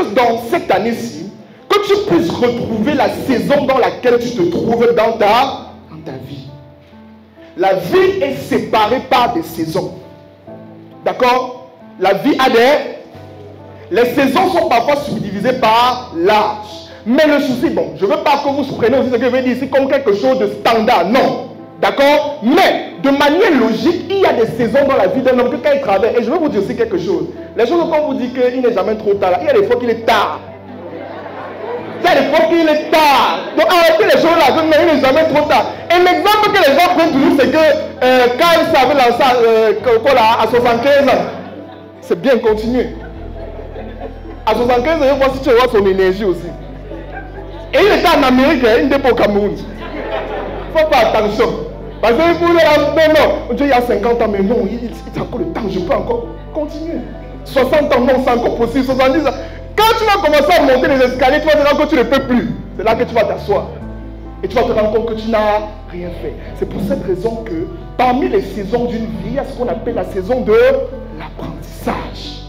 que dans cette année-ci, que tu puisses retrouver la saison dans laquelle tu te trouves dans ta vie. La vie est séparée par des saisons. D'accord? La vie a des... Les saisons sont parfois subdivisées par l'âge. Mais le souci, bon, je ne veux pas que vous preniez aussi ce que je vais dire ici comme quelque chose de standard. Non. D'accord? Mais de manière logique, il y a des saisons dans la vie d'un homme que quand il travaille. Et je vais vous dire aussi quelque chose. Les choses, quand on vous dit qu'il n'est jamais trop tard, il y a des fois qu'il est tard. Il y a des fois qu'il est tard. Donc arrêtez les choses là, mais il n'est jamais trop tard. Et l'exemple que les gens prennent toujours, c'est que quand il savait lancer à 75 ans, c'est bien continuer. À 75 ans, il voit si tu vois son énergie aussi. Et il était en Amérique, il n'était pas au Cameroun. Il ne faut faire attention. Parce que vous dites, non, Dieu il y a 50 ans, mais non, il a encore le temps, je peux encore continuer. 60 ans, non, c'est encore possible. 70 ans. Quand tu vas commencer à monter les escaliers, tu vas te rendre compte que tu ne peux plus. C'est là que tu vas t'asseoir. Et tu vas te rendre compte que tu n'as rien fait. C'est pour cette raison que parmi les saisons d'une vie, il y a ce qu'on appelle la saison de l'apprentissage.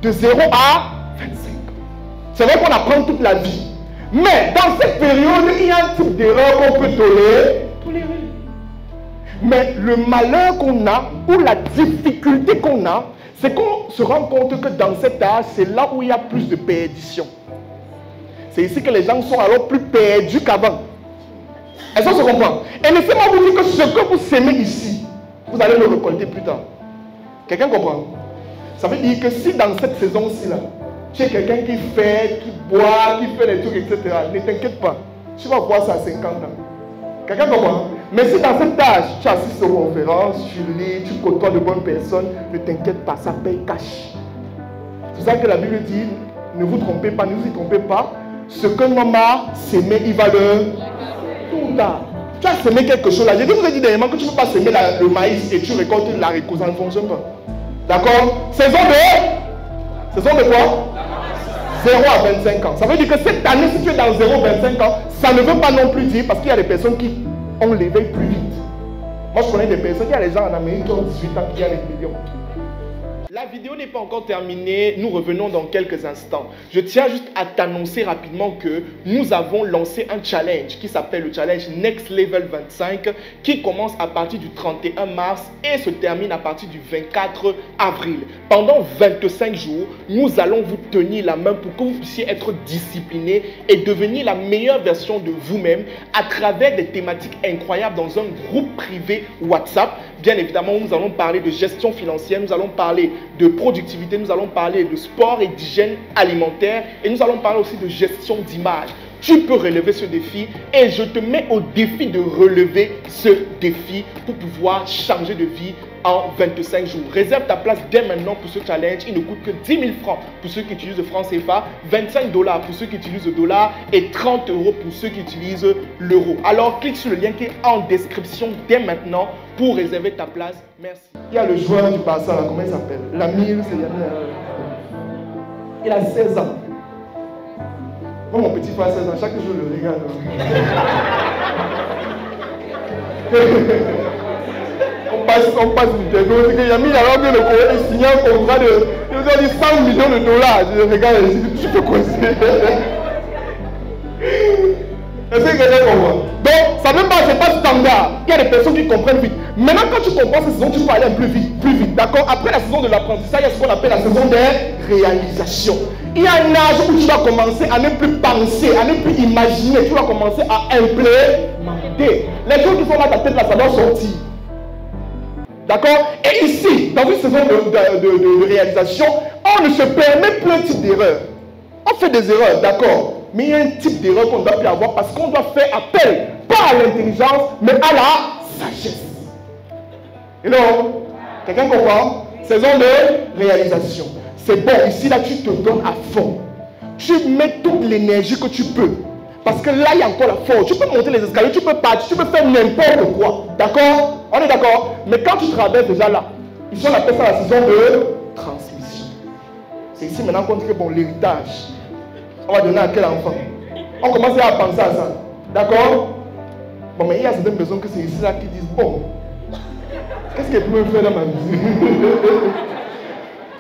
De 0 à 25 ans. C'est vrai qu'on apprend toute la vie. Mais dans cette période, il y a un type d'erreur qu'on peut tolérer. Mais le malheur qu'on a, ou la difficulté qu'on a, c'est qu'on se rend compte que dans cet âge, c'est là où il y a plus de perdition. C'est ici que les gens sont alors plus perdus qu'avant. Est-ce qu'on se comprend? Et laissez-moi vous dire que ce que vous semez ici, vous allez le récolter plus tard. Quelqu'un comprend? Ça veut dire que si dans cette saison-ci, là, tu es quelqu'un qui fait, qui boit, qui fait des trucs, etc., ne t'inquiète pas. Tu vas voir ça à 50 ans. Quelqu'un comprend? Mais si dans cet âge, tu assistes aux conférences, tu lis, tu côtoies de bonnes personnes, ne t'inquiète pas, ça paye cash. C'est ça que la Bible dit, ne vous trompez pas, ne vous y trompez pas. Ce que l'homme a sémé, il va le... Tout tard. Tu as semé quelque chose là. Je vous ai dit dernièrement que tu ne peux pas semer le maïs et tu récoltes l'haricot, ça ne fonctionne pas. D'accord? Saison de quoi? 0 à 25 ans. Ça veut dire que cette année, si tu es dans 0 à 25 ans, ça ne veut pas non plus dire, parce qu'il y a des personnes qui ont l'éveil plus vite. Moi, je connais des personnes, il y a des gens en Amérique qui ont 18 ans qui gagnent des millions. La vidéo n'est pas encore terminée, nous revenons dans quelques instants. Je tiens juste à t'annoncer rapidement que nous avons lancé un challenge qui s'appelle le challenge Next Level 25 qui commence à partir du 31 mars et se termine à partir du 24 avril. Pendant 25 jours, nous allons vous tenir la main pour que vous puissiez être discipliné et devenir la meilleure version de vous-même à travers des thématiques incroyables dans un groupe privé WhatsApp. Bien évidemment, nous allons parler de gestion financière, nous allons parler de productivité, nous allons parler de sport et d'hygiène alimentaire et nous allons parler aussi de gestion d'image. Tu peux relever ce défi et je te mets au défi de relever ce défi pour pouvoir changer de vie en 25 jours. Réserve ta place dès maintenant pour ce challenge. Il ne coûte que 10 000 francs pour ceux qui utilisent le franc CFA, 25 $ pour ceux qui utilisent le dollar et 30 € pour ceux qui utilisent l'euro. Alors clique sur le lien qui est en description dès maintenant pour réserver ta place. Merci. Il y a le joueur du Barça, là, comment il s'appelle? Lamine, il a 16 ans. Moi, mon petit frère a 16 ans, chaque jour je le regarde. on passe du terrain. C'est que Yamil, alors que le Corée a signé un contrat de 100 millions de dollars. Je regarde et je dis, tu peux coincer. Est-ce que quelqu'un comprend? Donc, ça ne même pas, c'est pas standard. Il y a des personnes qui comprennent vite. Maintenant, quand tu comprends cette saison, tu peux aller un peu plus vite. D'accord? Après la saison de l'apprentissage, il y a ce qu'on appelle la saison des réalisations. Il y a un âge où tu vas commencer à ne plus penser, à ne plus imaginer. Tu vas commencer à implémenter. Les choses qui sont là, ta tête là, ça doit sortir. D'accord? Et ici, dans une saison de réalisation, on ne se permet plus un type d'erreur. On fait des erreurs, d'accord? Mais il y a un type d'erreur qu'on doit plus avoir parce qu'on doit faire appel, pas à l'intelligence, mais à la sagesse. Et non? Quelqu'un comprend? Saison de réalisation. C'est bon, ici, là, tu te donnes à fond. Tu mets toute l'énergie que tu peux. Parce que là, il y a encore la force. Tu peux monter les escaliers, tu peux partir, tu peux faire n'importe quoi. D'accord? On est d'accord? Mais quand tu traverses déjà là, ici, on appelle ça la saison de transmission. C'est ici maintenant qu'on dit que bon, l'héritage, on va donner à quel enfant? On commence à penser à ça. D'accord? Bon, mais il y a certaines personnes que c'est ici là qui disent bon, qu'est-ce qu'elle peut me faire dans ma vie?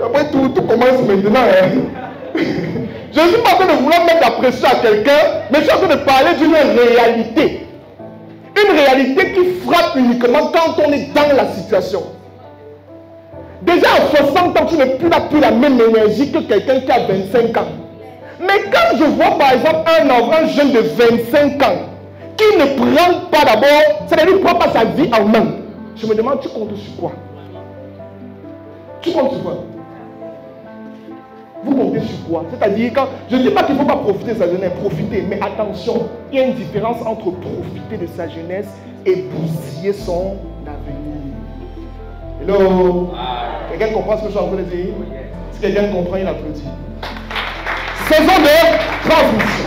Après tout commence maintenant. Hein? Je ne suis pas en train de vouloir mettre la pression à quelqu'un, mais je suis en train de parler d'une réalité. Une réalité qui frappe uniquement quand on est dans la situation. Déjà à 60 ans, tu n'as plus la même énergie que quelqu'un qui a 25 ans. Mais quand je vois par exemple un jeune de 25 ans qui ne prend pas d'abord, c'est-à-dire ne prend pas sa vie en main, je me demande, tu comptes sur quoi? Tu comptes sur quoi? Vous comptez sur quoi? C'est-à-dire, quand je ne dis pas qu'il ne faut pas profiter de sa jeunesse, profiter, mais attention, il y a une différence entre profiter de sa jeunesse et bousiller son avenir. Hello? Quelqu'un comprend ce que je suis en train de dire? Si quelqu'un comprend, il applaudit. Saison de transmission.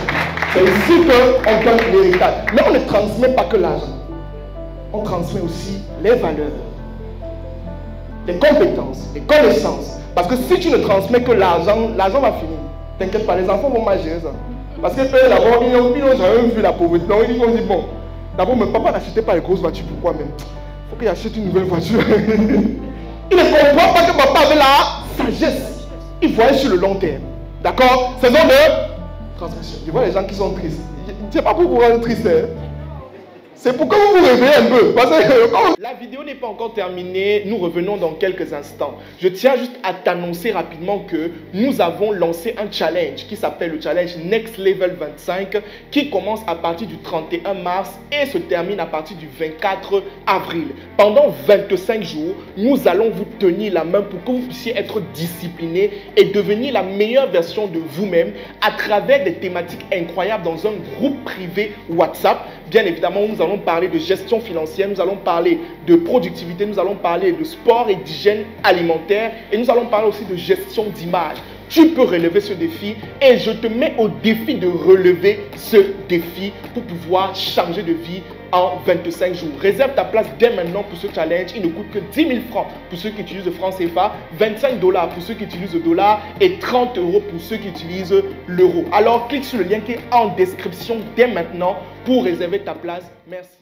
C'est ici qu'on donne l'héritage. Mais on ne transmet pas que l'argent. On transmet aussi les valeurs, les compétences, les connaissances. Parce que si tu ne transmets que l'argent, l'argent va finir. T'inquiète pas, les enfants vont mal gérer ça. Parce que eux, d'abord, ils n'ont jamais vu la pauvreté. Donc ils vont dire, bon, d'abord, mon papa n'achetait pas les grosses voitures, pourquoi même? Il faut qu'il achète une nouvelle voiture. Il ne comprend pas que papa avait la sagesse. Il voyait sur le long terme. D'accord? Saison de transmission. Je vois les gens qui sont tristes. Je ne sais pas pourquoi vous êtes tristes. C'est pourquoi vous vous réveillez un peu. Parce que la vidéo n'est pas encore terminée. Nous revenons dans quelques instants. Je tiens juste à t'annoncer rapidement que nous avons lancé un challenge qui s'appelle le challenge Next Level 25 qui commence à partir du 31 mars et se termine à partir du 24 avril. Pendant 25 jours, nous allons vous tenir la main pour que vous puissiez être discipliné et devenir la meilleure version de vous-même à travers des thématiques incroyables dans un groupe privé WhatsApp. Bien évidemment, nous allons parler de gestion financière, nous allons parler de productivité, nous allons parler de sport et d'hygiène alimentaire et nous allons parler aussi de gestion d'image. Tu peux relever ce défi et je te mets au défi de relever ce défi pour pouvoir changer de vie en 25 jours. Réserve ta place dès maintenant pour ce challenge. Il ne coûte que 10 000 francs pour ceux qui utilisent le franc CFA, 25 $ pour ceux qui utilisent le dollar et 30 € pour ceux qui utilisent l'euro. Alors clique sur le lien qui est en description dès maintenant pour réserver ta place. Merci.